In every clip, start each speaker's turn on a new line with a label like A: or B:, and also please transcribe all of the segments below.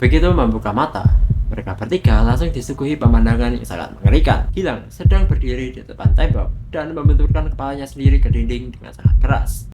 A: Begitu membuka mata, mereka bertiga langsung disuguhi pemandangan yang sangat mengerikan. Gilang sedang berdiri di depan tembok dan membenturkan kepalanya sendiri ke dinding dengan sangat keras.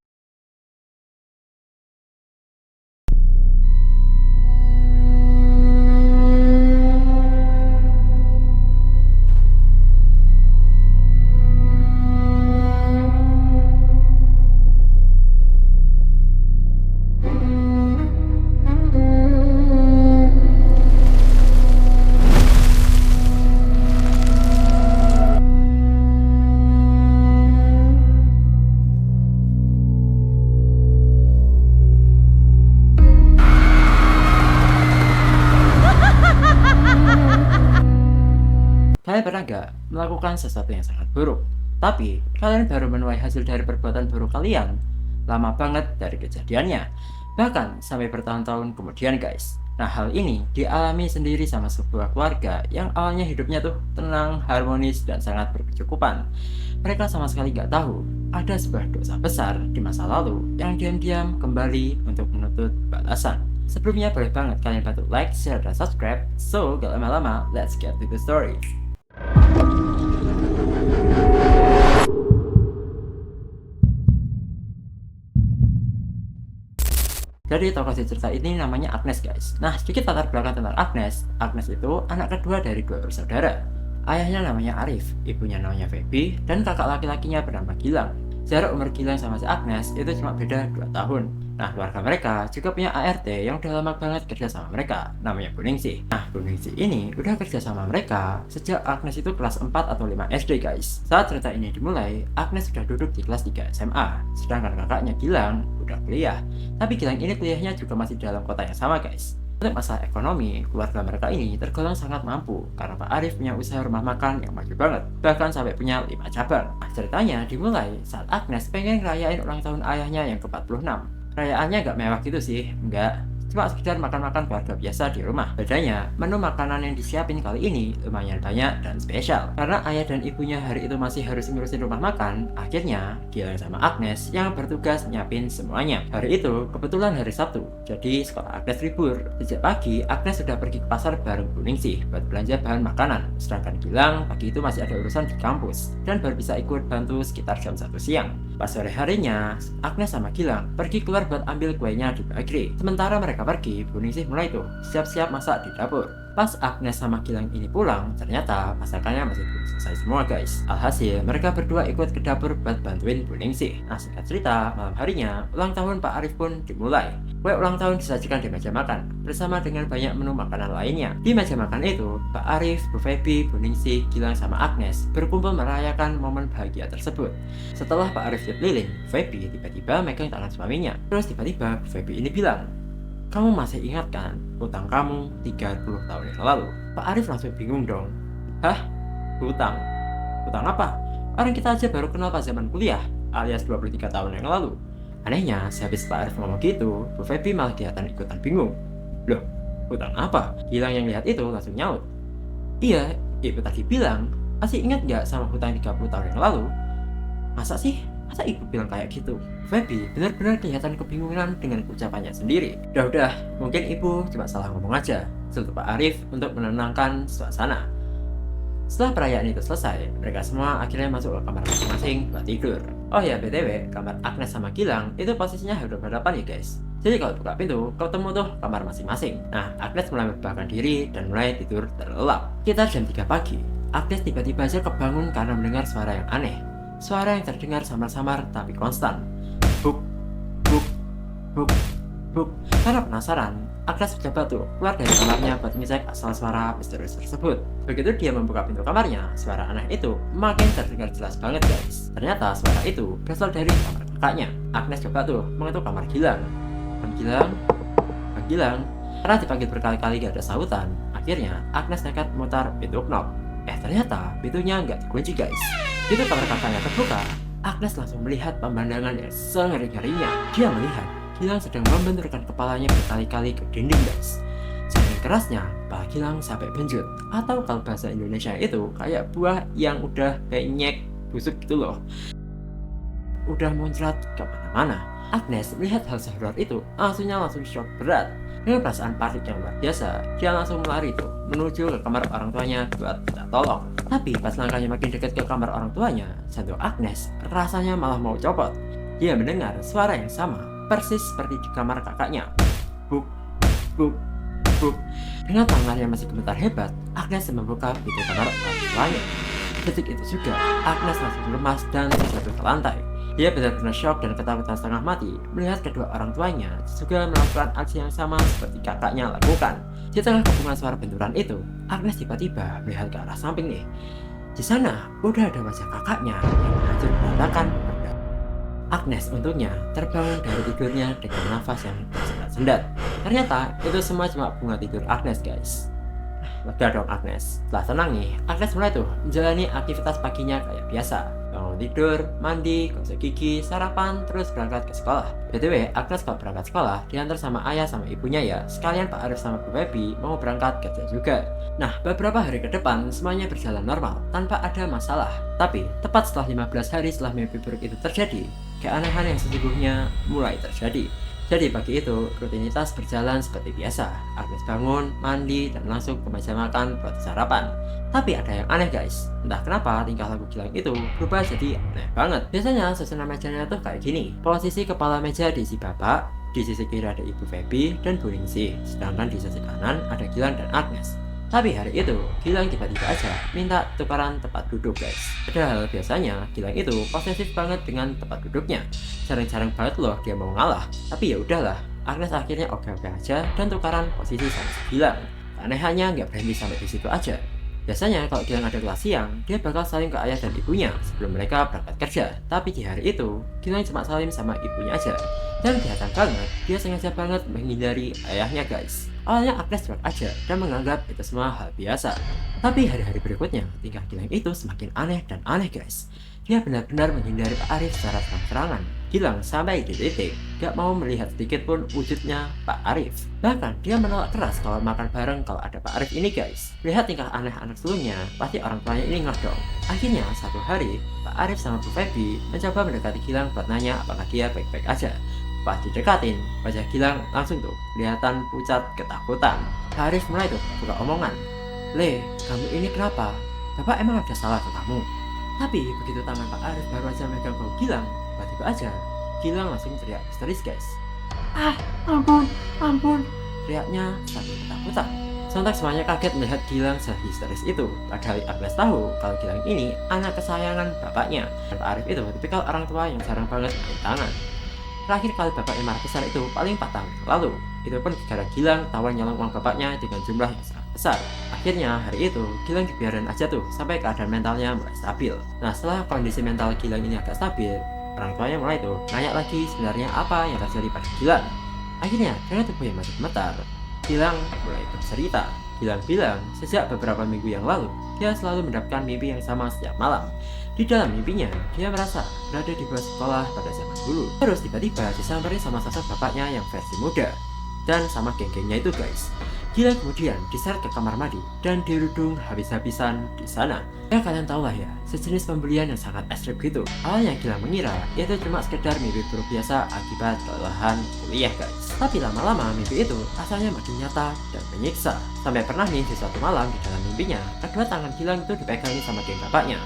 A: Kalian pernah nggak melakukan sesuatu yang sangat buruk? Tapi kalian baru menuai hasil dari perbuatan buruk kalian lama banget dari kejadiannya. Bahkan sampai bertahun-tahun kemudian guys. Nah hal ini dialami sendiri sama sebuah keluarga yang awalnya hidupnya tuh tenang, harmonis, dan sangat berkecukupan. Mereka sama sekali nggak tahu ada sebuah dosa besar di masa lalu yang diam-diam kembali untuk menuntut balasan. Sebelumnya boleh banget kalian bantu like, share, dan subscribe. So gak lama-lama, let's get to the story. Jadi tokoh di cerita ini namanya Agnes guys. Nah sedikit latar belakang tentang Agnes. Agnes itu anak kedua dari dua bersaudara. Ayahnya namanya Arif, ibunya namanya Feby, dan kakak laki-lakinya bernama Gilang. Jarak umur Gilang sama si Agnes itu cuma beda 2 tahun. Nah keluarga mereka juga punya ART yang udah lama banget kerja sama mereka, namanya Bu Ningsih. Nah Bu Ningsih ini udah kerja sama mereka sejak Agnes itu kelas 4 atau 5 SD guys. Saat cerita ini dimulai, Agnes sudah duduk di kelas 3 SMA, sedangkan kakaknya Gilang udah kuliah. Tapi Gilang ini kuliahnya juga masih dalam kota yang sama guys. Untuk masalah ekonomi, keluarga mereka ini tergolong sangat mampu karena Pak Arif punya usaha rumah makan yang maju banget, bahkan sampai punya 5 cabang. Nah, ceritanya dimulai saat Agnes pengen ngerayain ulang tahun ayahnya yang ke-46. Rayaannya gak mewah gitu sih, enggak. Cuma sekedar makan-makan keluarga biasa di rumah. Bedanya, menu makanan yang disiapin kali ini lumayan banyak dan spesial. Karena ayah dan ibunya hari itu masih harus ngurusin rumah makan, akhirnya Gilang sama Agnes yang bertugas nyiapin semuanya. Hari itu kebetulan hari Sabtu, jadi sekolah Agnes libur. Sejak pagi, Agnes sudah pergi ke pasar bareng Bu Ningsih buat belanja bahan makanan. Sedangkan Gilang pagi itu masih ada urusan di kampus dan baru bisa ikut bantu sekitar jam 1 siang. Pas sore harinya, Agnes sama Gilang pergi keluar buat ambil kuenya di bakery. Sementara mereka pergi, Bu Ningsih mulai tuh siap-siap masak di dapur. Pas Agnes sama Gilang ini pulang, ternyata masakannya masih belum selesai semua guys. Alhasil, mereka berdua ikut ke dapur buat bantuin Bu Ningsih. Nah singkat cerita, malam harinya, ulang tahun Pak Arif pun dimulai. Kue ulang tahun disajikan di meja makan, bersama dengan banyak menu makanan lainnya. Di meja makan itu, Pak Arif, Bu Feby, Bu Ningsih, Gilang, sama Agnes berkumpul merayakan momen bahagia tersebut. Setelah Pak Arif tiup lilin, Feby tiba-tiba megang tangan suaminya. Terus tiba-tiba Bu Feby ini bilang, "Kamu masih ingat kan utang kamu 30 tahun yang lalu?" Pak Arif langsung bingung dong. "Hah? Hutang? Hutang apa? Orang kita aja baru kenal pas zaman kuliah, alias 23 tahun yang lalu." Anehnya, sehabis Pak Arif ngomong gitu, Bu Feby malah kelihatan ikutan bingung. "Loh, hutang apa?" Gilang yang lihat itu langsung nyaut. "Iya, ibu tadi bilang, masih ingat gak sama hutang 30 tahun yang lalu?" "Masa sih? Masa ibu bilang kayak gitu?" Feby benar-benar kelihatan kebingungan dengan ucapannya sendiri. Udah, mungkin ibu cuma salah ngomong aja, selutut Pak Arif untuk menenangkan suasana. Setelah perayaan itu selesai, mereka semua akhirnya masuk ke kamar masing-masing buat tidur. Oh ya, BTW, kamar Agnes sama Gilang itu posisinya hadap-hadapan ya guys. Jadi kalau buka pintu, ketemu tuh kamar masing-masing. Nah, Agnes mulai membahagkan diri dan mulai tidur terlelap. Sekitar jam 3 pagi, Agnes tiba-tiba aja kebangun karena mendengar suara yang aneh. Suara yang terdengar samar-samar tapi konstan. Buk, buk, buk, buk. Karena penasaran, Agnes mencoba tuh keluar dari kamarnya buat ngecek asal suara misterius tersebut. Begitu dia membuka pintu kamarnya, suara aneh itu makin terdengar jelas banget guys. Ternyata suara itu berasal dari kamar kakaknya. Agnes coba tuh mengetuk kamar Gilang. "Bang Gilang, Bang Gilang." Karena dipanggil berkali-kali gak ada sautan, akhirnya Agnes nekat memutar pintu knock. Ternyata pintunya nggak dikunci guys. Begitu kamar kakaknya terbuka, Agnes langsung melihat pemandangan yang sengeri-ngerinya. Dia melihat Gilang sedang membenturkan kepalanya berkali-kali ke dinding guys. Saking kerasnya, kepala Gilang sampai benjut. Atau kalau bahasa Indonesia itu kayak buah yang udah penyek busuk gitu loh. Udah muncrat kemana-mana. Agnes melihat hal sehoror itu, langsung shock berat. Dengan perasaan panik yang luar biasa, dia langsung melari tuh menuju ke kamar orang tuanya buat minta tolong. Tapi pas langkahnya makin dekat ke kamar orang tuanya, jantung Agnes rasanya malah mau copot. Dia mendengar suara yang sama, persis seperti di kamar kakaknya. Buk, buk, buk. Dengan tangannya masih gemetar hebat, Agnes membuka pintu kamar orang tuanya. Detik itu juga, Agnes langsung lemas dan terjatuh ke lantai. Dia benar-benar syok dan ketakutan setengah mati melihat kedua orang tuanya juga melakukan aksi yang sama seperti kakaknya lakukan. Di tengah kepungan suara benturan itu, Agnes tiba-tiba melihat ke arah samping nih. Di sana udah ada wajah kakaknya yang hancur berantakan. Agnes untungnya terbangun dari tidurnya dengan nafas yang tersendat-sendat. Ternyata itu semua cuma bunga tidur Agnes, guys. Lega dong Agnes. Setelah tenang nih, Agnes mulai tuh menjalani aktivitas paginya kayak biasa. Bangun tidur, mandi, gosok gigi, sarapan, terus berangkat ke sekolah. BTW, Agnes kalau berangkat sekolah diantar sama ayah sama ibunya ya. Sekalian Pak Arif sama Bu Baby mau berangkat kerja juga. Nah, beberapa hari ke depan semuanya berjalan normal tanpa ada masalah. Tapi, tepat setelah 15 hari setelah mimpi buruk itu terjadi, keanehan yang sesungguhnya mulai terjadi. Jadi pagi itu, rutinitas berjalan seperti biasa. Agnes bangun, mandi, dan langsung ke meja makan buat sarapan. Tapi ada yang aneh guys, entah kenapa tingkah laku Gilang itu berubah jadi aneh banget. Biasanya susunan mejanya tuh kayak gini. Posisi kepala meja diisi bapak, di sisi kiri ada Ibu Feby dan Bu Ningsih, sedangkan di sisi kanan ada Gilang dan Agnes. Tapi hari itu, Gilang tiba-tiba aja minta tukaran tempat duduk guys. Padahal biasanya Gilang itu posesif banget dengan tempat duduknya. Jarang-jarang banget loh dia mau ngalah. Tapi ya udahlah, Agnes akhirnya oke-oke aja dan tukaran posisi sama si Gilang. Keanehannya nggak berhenti sampai di situ aja. Biasanya kalau Gilang ada kelas siang, dia bakal salim ke ayah dan ibunya sebelum mereka berangkat kerja. Tapi di hari itu, Gilang cuma salim sama ibunya aja. Dan kelihatan banget, dia sengaja banget menghindari ayahnya guys. Awalnya Agnes cuek aja dan menganggap itu semua hal biasa. Tapi hari-hari berikutnya, tingkah Gilang itu semakin aneh dan aneh guys. Dia benar-benar menghindari Pak Arif secara terang-terangan. Gilang sampai di titik gak mau melihat sedikit pun wujudnya Pak Arif. Bahkan dia menolak keras kalau makan bareng kalau ada Pak Arif ini guys. Lihat tingkah aneh anak sulungnya, pasti orang tuanya ini ngeh dong. Akhirnya satu hari, Pak Arif sama Bu Feby mencoba mendekati Gilang buat nanya apakah dia baik-baik aja. Pas didekatin, wajah Gilang langsung tuh kelihatan pucat ketakutan. Pak Arif mulai tuh buka omongan. Le, kamu ini kenapa? Bapak emang ada salah ke kamu? Tapi begitu tangan Pak Arif baru aja megang bau Gilang, tiba-tiba aja Gilang langsung teriak histeris guys. Ah, ampun, ampun. Teriaknya sambil ketakutan. Sontak semuanya kaget melihat Gilang sehisteris itu. Padahal Agnes tahu kalau Gilang ini anak kesayangan bapaknya. Dan Pak Arif itu tipikal orang tua yang jarang banget main tangan. Terakhir kali bapaknya marah besar itu paling 4 tahun lalu. Itu pun gara Gilang tawan nyolong uang bapaknya dengan jumlah yang sangat besar. Akhirnya hari itu Gilang dibiarin aja tuh sampai keadaan mentalnya mulai stabil. Nah setelah kondisi mental Gilang ini agak stabil, orang tuanya mulai tuh nanya lagi sebenarnya apa yang terjadi pada Gilang. Akhirnya dengan tubuh yang masih gemetar, Gilang mulai bercerita. Gilang bilang sejak beberapa minggu yang lalu dia selalu mendapatkan mimpi yang sama setiap malam. Di dalam mimpinya, dia merasa berada di bawah sekolah pada zaman dulu. Terus tiba-tiba disamperin sama sosok bapaknya yang versi muda. Dan sama geng-gengnya itu guys. Gilang kemudian diseret ke kamar mandi dan dirudung habis-habisan di sana. Ya kalian tahu lah ya, sejenis pembelian yang sangat ekstrim gitu. Awalnya Gilang mengira itu cuma sekedar mimpi buruk biasa akibat kelelahan kuliah guys. Tapi lama-lama mimpi itu asalnya makin nyata dan menyiksa. Sampai pernah nih di suatu malam di dalam mimpinya, kedua tangan Gilang itu dipegangin sama geng bapaknya.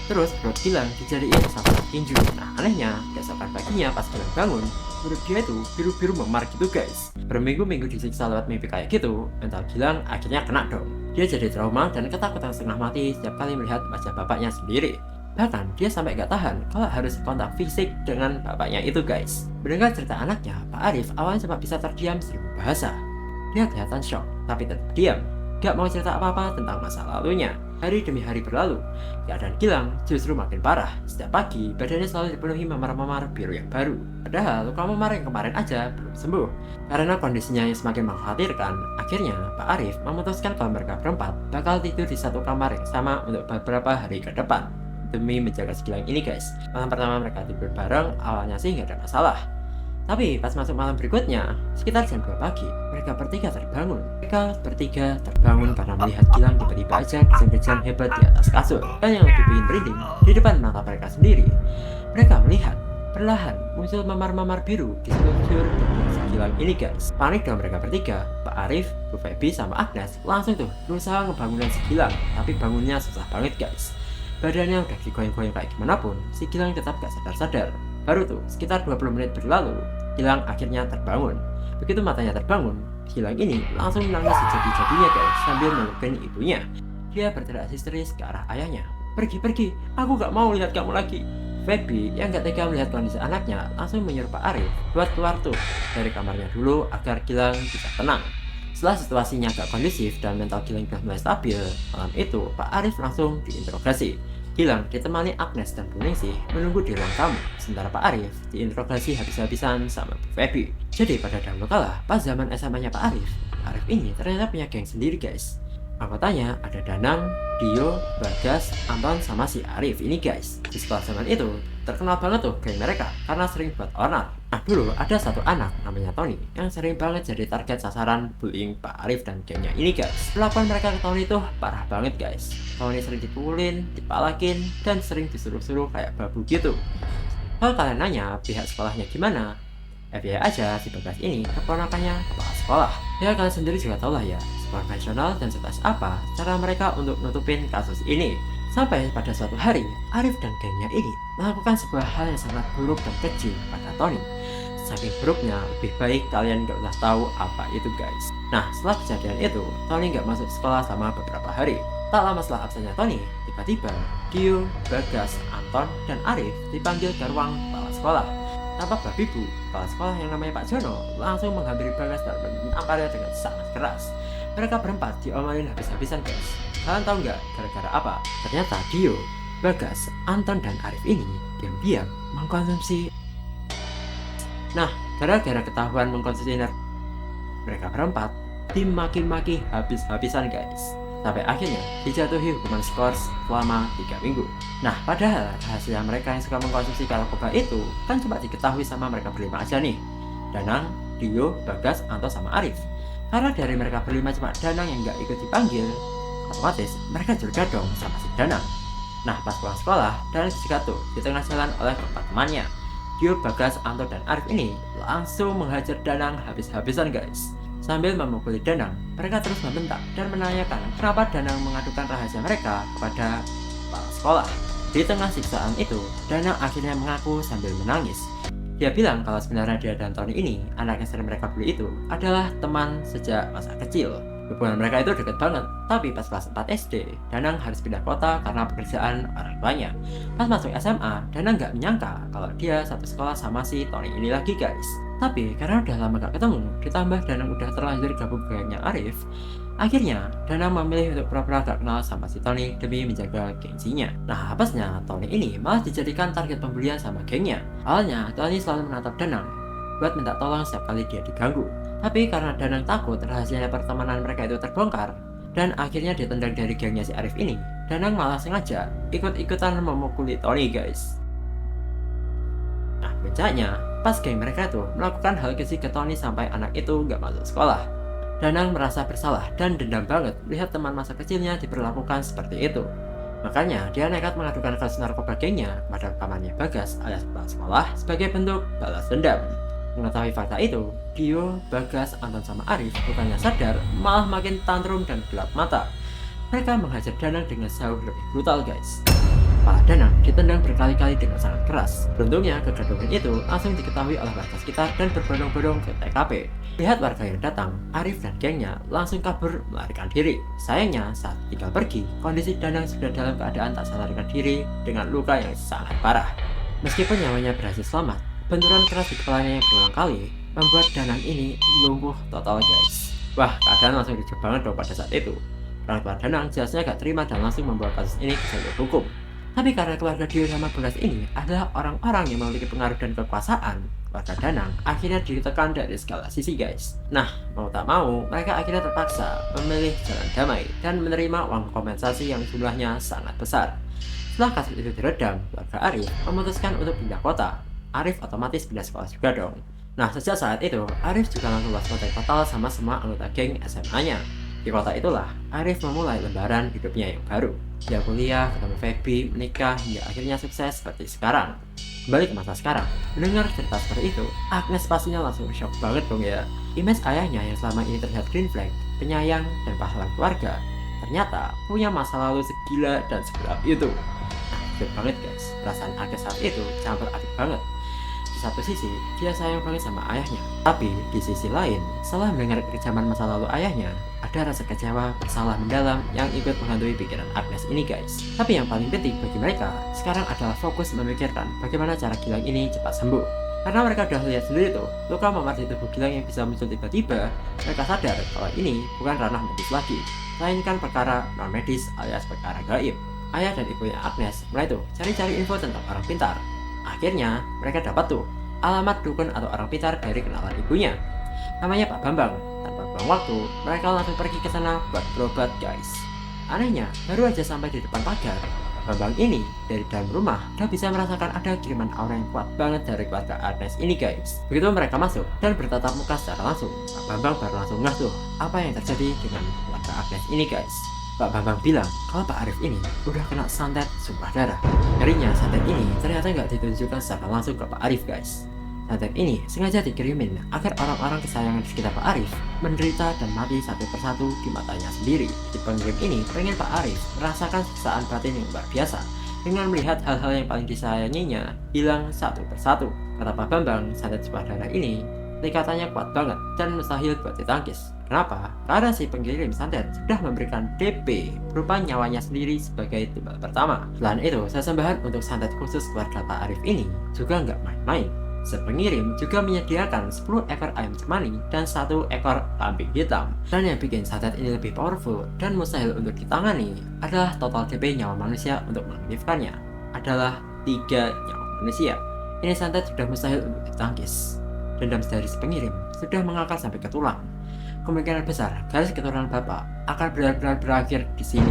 A: Terus perut Gilang dijadiin sama tinju. Nah anehnya, keesokan paginya pas Gilang bangun, perut dia itu biru-biru memar gitu guys. Berminggu-minggu disiksa lewat mimpi kayak gitu, mental Gilang akhirnya kena dong. Dia jadi trauma dan ketakutan setengah mati setiap kali melihat wajah bapaknya sendiri. Bahkan dia sampai gak tahan kalau harus kontak fisik dengan bapaknya itu guys. Mendengar cerita anaknya, Pak Arif awalnya cuma bisa terdiam 1000 bahasa. Dia kelihatan shock, tapi tetap diam. Gak mau cerita apa-apa tentang masa lalunya. Hari demi hari berlalu, keadaan Gilang justru makin parah. Setiap pagi, badannya selalu dipenuhi memar-memar biru yang baru. Padahal luka memar yang kemarin aja belum sembuh. Karena kondisinya yang semakin mengkhawatirkan, akhirnya Pak Arif memutuskan kalau mereka berempat bakal tidur di satu kamar yang sama untuk beberapa hari ke depan. Demi menjaga si Gilang ini guys. Malam pertama mereka tidur bareng, awalnya sih gak ada masalah. Tapi pas masuk malam berikutnya, sekitar jam 2 pagi, mereka bertiga terbangun. Mereka bertiga terbangun karena melihat Gilang tiba-tiba aja kejang-kejang hebat di atas kasur. Dan yang lebih bikin merinding, di depan mata mereka sendiri, mereka melihat perlahan muncul memar-memar biru di sekujur tubuh si Gilang ini guys. Panik dong mereka bertiga, Pak Arif, Bu Feby, sama Agnes langsung tuh berusaha ngebangunin si Gilang, tapi bangunnya susah banget guys. Badannya udah digoyang-goyang kayak gimana pun, si Gilang tetap gak sadar-sadar. Baru tuh sekitar 20 menit berlalu, Gilang akhirnya terbangun. Begitu matanya terbangun, Gilang ini langsung menangis sejadi-jadinya guys sambil melukin ibunya. Dia berteriak histeris ke arah ayahnya. Pergi, aku gak mau lihat kamu lagi. Feby yang gak tega melihat kondisi anaknya langsung menyuruh Pak Arif buat keluar tuh dari kamarnya dulu agar Gilang bisa tenang. Setelah situasinya agak kondusif dan mental Gilang sudah mulai stabil, malam itu Pak Arif langsung diinterogasi. Gilang ditemani Agnes dan Bu Ningsih menunggu di ruang tamu, sementara Pak Arif diinterogasi habis-habisan sama Bu Feby. Jadi pada dahulu kala, pas zaman SMA-nya Pak Arif ini ternyata punya geng sendiri guys. Anggotanya ada Danang, Dio, Bagas, Anton, sama si Arif ini guys. Di sekolah zaman itu terkenal banget tuh geng mereka karena sering buat onar. Nah dulu ada satu anak namanya Tony yang sering banget jadi target sasaran bullying Pak Arif dan gengnya ini guys. Perlakuan mereka ke Tony tuh parah banget guys. Tony sering dipukulin, dipalakin, dan sering disuruh-suruh kayak babu gitu. Kalau kalian nanya pihak sekolahnya gimana, FBI aja si Bagas ini keponakannya kepala sekolah. Ya kalian sendiri juga tahu lah ya, sekolah nasional dan sekelas apa cara mereka untuk nutupin kasus ini. Sampai pada suatu hari, Arif dan gengnya ini melakukan sebuah hal yang sangat buruk dan keji pada Tony. Saking buruknya, lebih baik kalian gak usah tahu apa itu guys. Nah setelah kejadian itu, Tony gak masuk sekolah selama beberapa hari. Tak lama setelah absennya Tony, tiba-tiba Dio, Bagas, Anton, dan Arif dipanggil ke ruang kepala sekolah. Tampak babi bu, kepala sekolah yang namanya Pak Jono langsung menghampiri Bagas dan menamparnya dengan sangat keras. Mereka berempat diomelin habis-habisan guys. Kalian tahu nggak gara-gara apa? Ternyata Dio, Bagas, Anton, dan Arif ini diam-diam mengkonsumsi. Nah, gara-gara ketahuan mengkonsumsi mereka berempat dimaki-maki habis-habisan guys. Sampai akhirnya dijatuhi hukuman skors selama 3 minggu. Nah padahal rahasia mereka yang suka mengkonsumsi narkoba itu kan cuma diketahui sama mereka berlima aja nih, Danang, Dio, Bagas, Anto, sama Arif. Karena dari mereka berlima cuma Danang yang gak ikut dipanggil, otomatis mereka curiga dong sama si Danang. Nah pas pulang sekolah, Danang dicegat tuh di tengah jalan oleh keempat temannya. Dio, Bagas, Anto, dan Arif ini langsung menghajar Danang habis-habisan guys. Sambil memukuli Danang, mereka terus membentak dan menanyakan kenapa Danang mengadukan rahasia mereka kepada kepala sekolah. Di tengah siksaan itu, Danang akhirnya mengaku sambil menangis. Dia bilang kalau sebenarnya dia dan Tony ini, anak yang sering mereka bully itu, adalah teman sejak masa kecil. Hubungan mereka itu dekat banget, tapi pas kelas 4 SD, Danang harus pindah kota karena pekerjaan orang tuanya. Pas masuk SMA, Danang gak menyangka kalau dia satu sekolah sama si Tony ini lagi guys. Tapi karena udah lama gak ketemu, ditambah Danang udah terlanjur gabung gengnya Arif, akhirnya Danang memilih untuk pura-pura gak kenal sama si Tony demi menjaga gengsinya. Nah apesnya, Tony ini malah dijadikan target pembulian sama gengnya. Awalnya, Tony selalu menatap Danang buat minta tolong setiap kali dia diganggu. Tapi karena Danang takut rahasianya pertemanan mereka itu terbongkar dan akhirnya ditendang dari gengnya si Arif ini, Danang malah sengaja ikut-ikutan memukuli Tony guys. Nah bencanya, pas geng mereka itu melakukan hal keji ke Tony sampai anak itu gak masuk sekolah. Danang merasa bersalah dan dendam banget lihat teman masa kecilnya diperlakukan seperti itu. Makanya dia nekat mengadukan kasus narkoba gengnya pada rekamannya Bagas alias kepala sekolah sebagai bentuk balas dendam. Mengetahui fakta itu, Dio, Bagas, Anton, sama Arif bukannya sadar, malah makin tantrum dan gelap mata. Mereka menghajar Danang dengan jauh lebih brutal guys. Kepala Danang ditendang berkali-kali dengan sangat keras. Beruntungnya kegaduhan itu langsung diketahui oleh warga sekitar dan berbondong-bondong ke TKP. Lihat warga yang datang, Arif dan gengnya langsung kabur melarikan diri. Sayangnya saat tinggal pergi, kondisi Danang sudah dalam keadaan tak sadarkan diri dengan luka yang sangat parah. Meskipun nyawanya berhasil selamat, benturan keras di kepalanya yang berulang kali membuat Danang ini lumpuh total guys. Wah, keadaan langsung ricuh banget dong pada saat itu. Orang tua Danang jelasnya gak terima dan langsung membawa kasus ini ke jalur hukum. Tapi karena keluarga Dio sama Bagas ini adalah orang-orang yang memiliki pengaruh dan kekuasaan, keluarga Danang akhirnya ditekan dari segala sisi guys. Nah, mau tak mau, mereka akhirnya terpaksa memilih jalan damai dan menerima uang kompensasi yang jumlahnya sangat besar. Setelah kasus itu diredam, keluarga Arif memutuskan untuk pindah kota. Arif otomatis pindah sekolah juga dong. Nah sejak saat itu, Arif juga langsung lost kontak total sama semua anggota geng SMA-nya. Di kota itulah, Arif memulai lembaran hidupnya yang baru. Dia kuliah, ketemu Feby, menikah, hingga akhirnya sukses seperti sekarang. Kembali ke masa sekarang, mendengar cerita seperti itu, Agnes pastinya langsung shock banget dong ya. Image ayahnya yang selama ini terlihat green flag, penyayang, dan pahlawan keluarga, ternyata punya masa lalu segila dan segelap itu. Nah, banget guys, perasaan Agnes saat itu campur aduk banget. Di satu sisi, dia sayang banget sama ayahnya. Tapi, di sisi lain, setelah mendengar kekejaman masa lalu ayahnya, ada rasa kecewa, bersalah mendalam yang ikut menghantui pikiran Agnes ini guys. Tapi yang paling penting bagi mereka, sekarang adalah fokus memikirkan bagaimana cara Gilang ini cepat sembuh. Karena mereka udah lihat sendiri tuh, luka memar di tubuh Gilang yang bisa muncul tiba-tiba, mereka sadar kalau ini bukan ranah medis lagi, melainkan perkara non-medis alias perkara gaib. Ayah dan ibunya Agnes mulai tuh cari-cari info tentang orang pintar. Akhirnya, mereka dapat tuh alamat dukun atau orang pintar dari kenalan ibunya. Namanya Pak Bambang. Tanpa buang waktu, mereka langsung pergi ke sana buat berobat, guys. Anehnya, baru aja sampai di depan pagar, Pak Bambang ini dari dalam rumah udah bisa merasakan ada kiriman aura yang kuat banget dari keluarga Agnes ini, guys. Begitu mereka masuk dan bertatap muka secara langsung, Pak Bambang baru langsung ngeh tuh apa yang terjadi dengan keluarga Agnes ini, guys. Pak Bambang bilang kalau Pak Arif ini udah kena santet sumpah darah. Darinya santet ini ternyata nggak ditunjukkan secara langsung ke Pak Arif, guys. Santet ini sengaja dikirimin agar orang-orang kesayangan di sekitar Pak Arif menderita dan mati satu persatu di matanya sendiri. Si pengirim ini pengen Pak Arif merasakan siksaan batin yang luar biasa dengan melihat hal-hal yang paling disayanginya hilang satu persatu. Kata Pak Bambang, santet sumpah darah ini ikatannya kuat banget dan mustahil buat ditangkis. Kenapa? Karena si pengirim santet sudah memberikan DP berupa nyawanya sendiri sebagai timbal pertama. Selain itu, sesembahan untuk santet khusus keluarga Pak Arif ini juga nggak main-main. Si pengirim juga menyediakan 10 ekor ayam cemani dan 1 ekor kambing hitam. Dan yang bikin santet ini lebih powerful dan mustahil untuk ditangani adalah total DP nyawa manusia untuk mengaktifkannya adalah 3 nyawa manusia. Ini santet sudah mustahil untuk ditangkis. Dendam dari si pengirim sudah mengakar sampai ke tulang. Kemungkinan besar garis keturunan Bapak akan benar-benar berakhir di sini,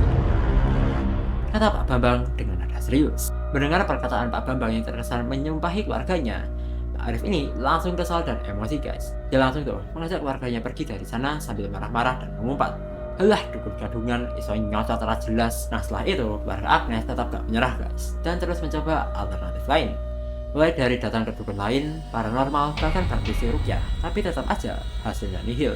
A: kata Pak Bambang dengan nada serius. Mendengar perkataan Pak Bambang yang terkesan menyumpahi keluarganya, Pak Arif ini langsung kesal dan emosi, guys. Dia langsung tuh mengajak keluarganya pergi dari sana sambil marah-marah dan mengumpat, "Halah, dukun gadungan, iso nyocot ora jelas." Nah, setelah itu keluarga Agnes tetap gak menyerah, guys, dan terus mencoba alternatif lain. Mulai dari datang ke dukun lain, paranormal, bahkan praktisi ruqyah, tapi tetap aja hasilnya nihil.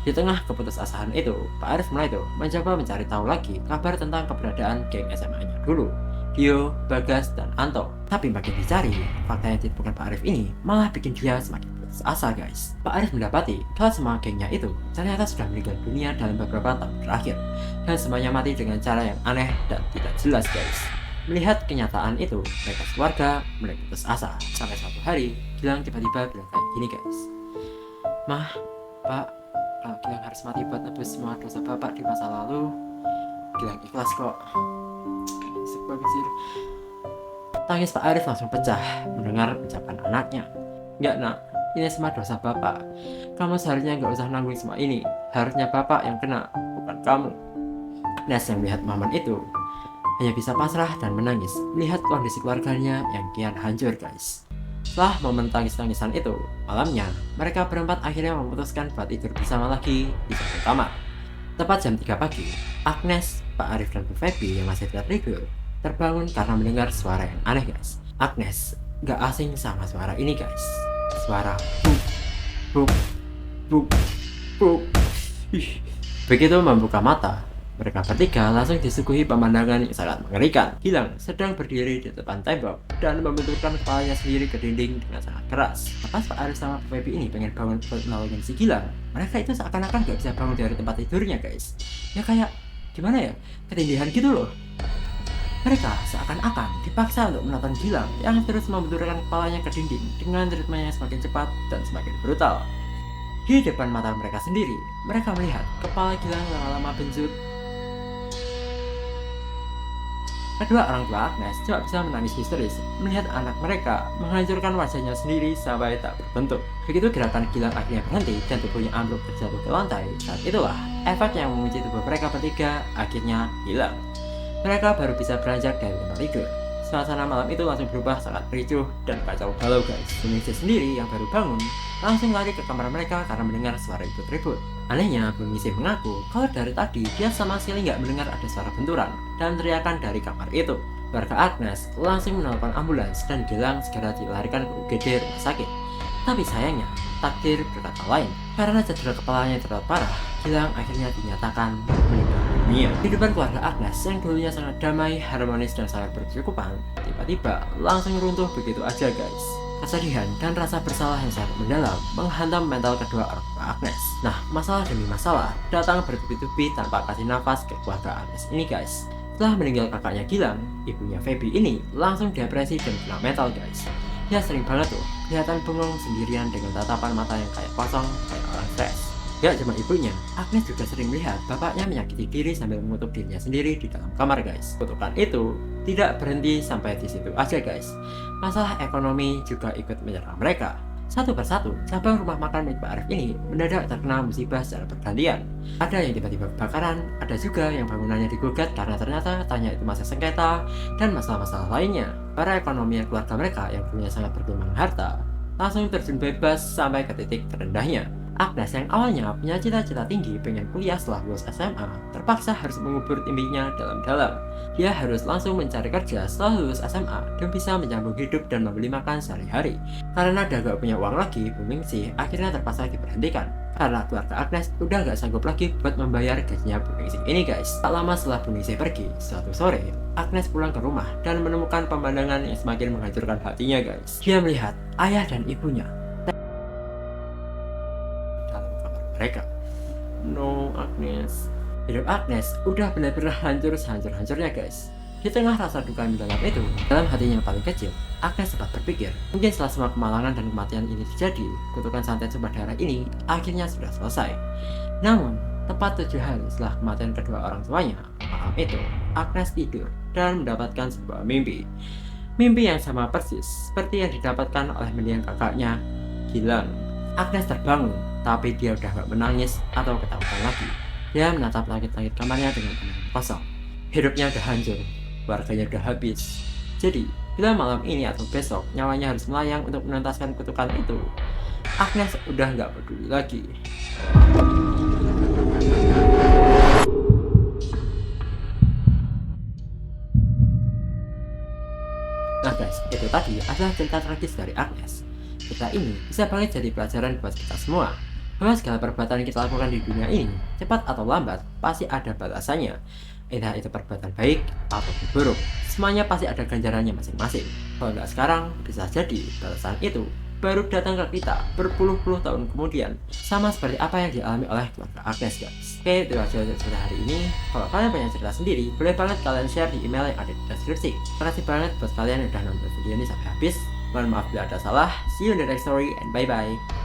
A: Di tengah keputusasaan itu, Pak Arif mulai tuh mencoba mencari tahu lagi kabar tentang keberadaan geng SMA-nya dulu, Dio, Bagas, dan Anto. Tapi makin dicari, fakta yang ditemukan Pak Arif ini malah bikin dia semakin putus asa, guys. Pak Arif mendapati kalau semua gengnya itu ternyata sudah meninggal dunia dalam beberapa tahun terakhir, dan semuanya mati dengan cara yang aneh dan tidak jelas, guys. Melihat kenyataan itu, mereka keluarga mulai putus asa. Sampai suatu hari, Gilang tiba-tiba bilang kayak gini, guys. "Mah, Pak, kalau Gilang harus mati buat nebus semua dosa Bapak di masa lalu, Gilang ikhlas kok." Sih. Tangis Pak Arif langsung pecah mendengar ucapan anaknya. "Enggak, Nak, ini semua dosa Bapak. Kamu seharusnya nggak usah nanggung semua ini. Harusnya Bapak yang kena, bukan kamu." Nes yang melihat momen itu hanya bisa pasrah dan menangis melihat kondisi keluarganya yang kian hancur, guys. Setelah momen tangis-tangisan itu, malamnya mereka berempat akhirnya memutuskan buat tidur bersama lagi di satu kamar. Tepat jam 3 pagi, Agnes, Pak Arif, dan Bu Feby yang masih tertidur terbangun karena mendengar suara yang aneh, guys. Agnes gak asing sama suara ini, guys. Suara buk, buk, buk, buk. Begitu membuka mata, mereka bertiga langsung disuguhi pemandangan yang sangat mengerikan. Gilang sedang berdiri di depan tembok dan membenturkan kepalanya sendiri ke dinding dengan sangat keras. Pas Pak Arif sama Bu Feby ini pengen bangun buat nolongin si Gilang, mereka itu seakan-akan gak bisa bangun dari tempat tidurnya, guys. Ya kayak gimana ya, ketindihan gitu loh. Mereka seakan-akan dipaksa untuk menonton Gilang yang terus membenturkan kepalanya ke dinding dengan ritme yang semakin cepat dan semakin brutal. Di depan mata mereka sendiri, mereka melihat kepala Gilang lama-lama benjut. Kedua orang tua Agnes cuma bisa menangis histeris melihat anak mereka menghancurkan wajahnya sendiri sampai tak berbentuk. Begitu gerakan Gilang akhirnya berhenti dan tubuhnya ambruk terjatuh ke lantai, saat itulah efek yang mengunci tubuh mereka bertiga akhirnya hilang. Mereka baru bisa beranjak dari tempat tidur. Suasana malam itu langsung berubah sangat ricuh dan kacau balau, guys. Indonesia sendiri yang baru bangun langsung lari ke kamar mereka karena mendengar suara ribut-ribut. Anehnya, Bu Ningsih mengaku kalau dari tadi dia sama sekali nggak mendengar ada suara benturan dan teriakan dari kamar itu. Keluarga Agnes langsung menelpon ambulans dan Gilang segera dilarikan ke UGD rumah sakit. Tapi sayangnya, takdir berkata lain. Karena cedera kepalanya terlalu parah, Gilang akhirnya dinyatakan meninggal dunia. Kehidupan keluarga Agnes yang dulunya sangat damai, harmonis, dan sangat berkecukupan, tiba-tiba langsung runtuh begitu aja guys. Kesedihan dan rasa bersalah yang sangat mendalam menghantam mental kedua orang tua Agnes. Nah, masalah demi masalah datang bertubi-tubi tanpa kasih nafas ke keluarga Agnes ini guys. Setelah meninggal kakaknya Gilang, ibunya Feby ini langsung depresi dan kena mental guys. Dia sering banget tuh kelihatan bengong sendirian dengan tatapan mata yang kayak kosong, kayak orang stres. Gak cuma ibunya, Agnes juga sering melihat bapaknya menyakiti diri sambil mengutuk dirinya sendiri di dalam kamar guys. Kutukan itu tidak berhenti sampai di situ aja guys. Masalah ekonomi juga ikut menyerang mereka. Satu persatu, cabang rumah makan milik Pak Arif ini mendadak terkena musibah secara bergantian. Ada yang tiba-tiba kebakaran, ada juga yang bangunannya digugat karena ternyata tanya itu masih sengketa, dan masalah-masalah lainnya. Para ekonomi keluarga mereka yang punya sangat berkembang harta, langsung terjun bebas sampai ke titik terendahnya. Agnes yang awalnya punya cita-cita tinggi pengen kuliah setelah lulus SMA, terpaksa harus mengubur mimpinya dalam-dalam. Dia harus langsung mencari kerja setelah lulus SMA dan bisa menyambung hidup dan membeli makan sehari-hari. Karena udah gak punya uang lagi, Bu Ningsih akhirnya terpaksa diberhentikan. Karena keluarga Agnes udah gak sanggup lagi buat membayar gajinya Bu Ningsih ini guys. Tak lama setelah Bu Ningsih pergi, suatu sore, Agnes pulang ke rumah dan menemukan pemandangan yang semakin menghancurkan hatinya guys. Dia melihat ayah dan ibunya mereka. No, Agnes. Hidup Agnes udah benar-benar hancur sehancur-hancurnya guys. Di tengah rasa duka yang mendalam itu, dalam hatinya yang paling kecil, Agnes sempat berpikir, mungkin setelah semua kemalangan dan kematian ini terjadi, kutukan santet sumber darah ini akhirnya sudah selesai. Namun, tepat 7 hari setelah kematian kedua orang tuanya, malam itu, Agnes tidur dan mendapatkan sebuah mimpi. Mimpi yang sama persis seperti yang didapatkan oleh mendiang kakaknya, Gilang. Agnes terbangun, tapi dia udah gak menangis atau ketakutan lagi. Dia menatap langit-langit kamarnya dengan pandangan kosong. Hidupnya udah hancur, keluarganya udah habis. Jadi, bila malam ini atau besok nyawanya harus melayang untuk menuntaskan kutukan itu, Agnes udah gak peduli lagi. Nah guys, itu tadi adalah cerita tragis dari Agnes. Cerita ini bisa banget jadi pelajaran buat kita semua, bahwa segala perbuatan yang kita lakukan di dunia ini, cepat atau lambat, pasti ada balasannya. Entah itu perbuatan baik atau buruk, semuanya pasti ada ganjarannya masing-masing. Kalau nggak sekarang, bisa jadi balasan itu baru datang ke kita berpuluh-puluh tahun kemudian, sama seperti apa yang dialami oleh keluarga Agnes guys. Oke, itu aja cerita hari ini. Kalau kalian punya cerita sendiri, boleh banget kalian share di email yang ada di deskripsi. Terima kasih banget buat kalian yang udah nonton video ini sampai habis. Mohon maaf bila ada salah. See you in the next story and bye bye.